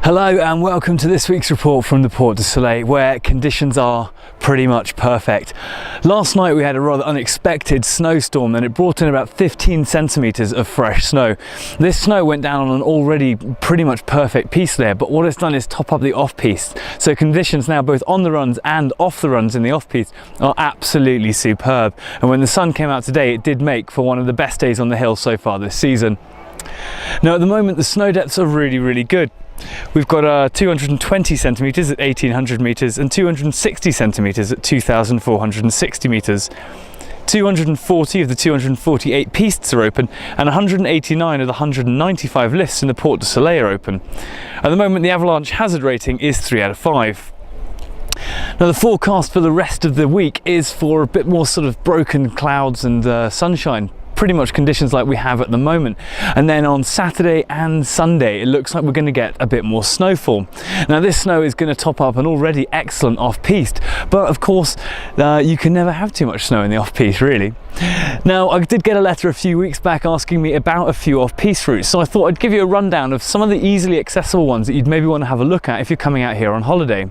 Hello and welcome to this week's report from the Port du Soleil, where conditions are pretty much perfect. Last night we had a rather unexpected snowstorm and it brought in about 15 centimetres of fresh snow. This snow went down on an already pretty much perfect piste there, but what it's done is top up the off-piste. So conditions now both on the runs and off the runs in the off-piste are absolutely superb. And when the sun came out today, it did make for one of the best days on the hill so far this season. Now at the moment the snow depths are really good. We've got 220 centimetres at 1800 metres and 260 centimetres at 2460 metres. 240 of the 248 pistes are open and 189 of the 195 lifts in the Port du Soleil are open. At the moment the avalanche hazard rating is 3 out of 5. Now the forecast for the rest of the week is for a bit more sort of broken clouds and sunshine. Pretty much conditions like we have at the moment. And then on Saturday and Sunday it looks like we're going to get a bit more snowfall. Now this snow is going to top up an already excellent off-piste, but of course you can never have too much snow in the off-piste really. Now I did get a letter a few weeks back asking me about a few off-piste routes, so I thought I'd give you a rundown of some of the easily accessible ones that you'd maybe want to have a look at if you're coming out here on holiday.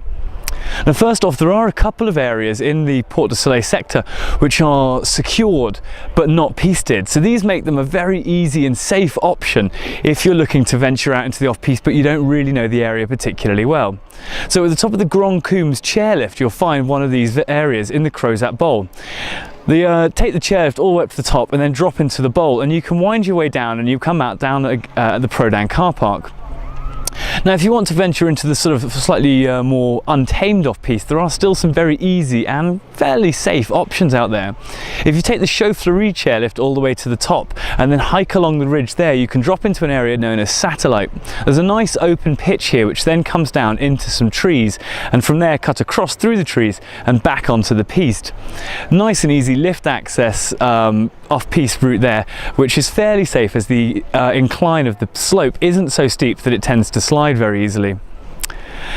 Now first off, there are a couple of areas in the Port du Soleil sector which are secured but not pisted, so these make them a very easy and safe option if you're looking to venture out into the off-piste but you don't really know the area particularly well. So at the top of the Grand Combes chairlift you'll find one of these areas in the Crozat Bowl. Take the chairlift all the way up to the top and then drop into the bowl, and you can wind your way down and you come out down at the Prodan car park. Now if you want to venture into the sort of slightly more untamed off-piste, there are still some very easy and fairly safe options out there. If you take the Chaux-Fleury chairlift all the way to the top and then hike along the ridge there, you can drop into an area known as Satellite. There's a nice open pitch here which then comes down into some trees and from there cut across through the trees and back onto the piste. Nice and easy lift access off-piste route there, which is fairly safe as the incline of the slope isn't so steep that it tends to slide very easily.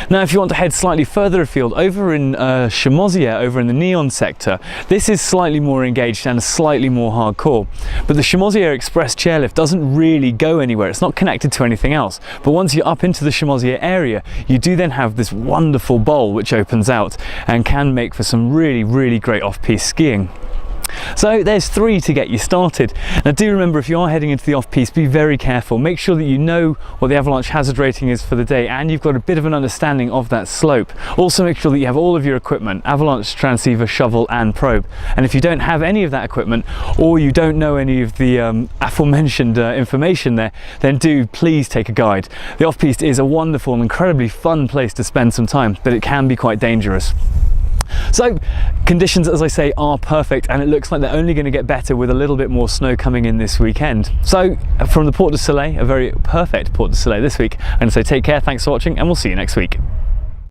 Now if you want to head slightly further afield, over in Morzine, over in the Neon sector, this is slightly more engaged and slightly more hardcore. But the Morzine Express chairlift doesn't really go anywhere, it's not connected to anything else. But once you're up into the Morzine area, you do then have this wonderful bowl which opens out and can make for some really great off-piste skiing. So there's 3 to get you started. Now do remember, if you are heading into the off-piste, be very careful. Make sure that you know what the avalanche hazard rating is for the day and you've got a bit of an understanding of that slope. Also make sure that you have all of your equipment: avalanche transceiver, shovel and probe. And if you don't have any of that equipment, or you don't know any of the aforementioned information there, then do please take a guide. The off-piste is a wonderful and incredibly fun place to spend some time, but it can be quite dangerous. So conditions, as I say, are perfect and it looks like they're only going to get better with a little bit more snow coming in this weekend. So from the Port du Soleil, a very perfect Port du Soleil this week, and so take care, thanks for watching, and we'll see you next week.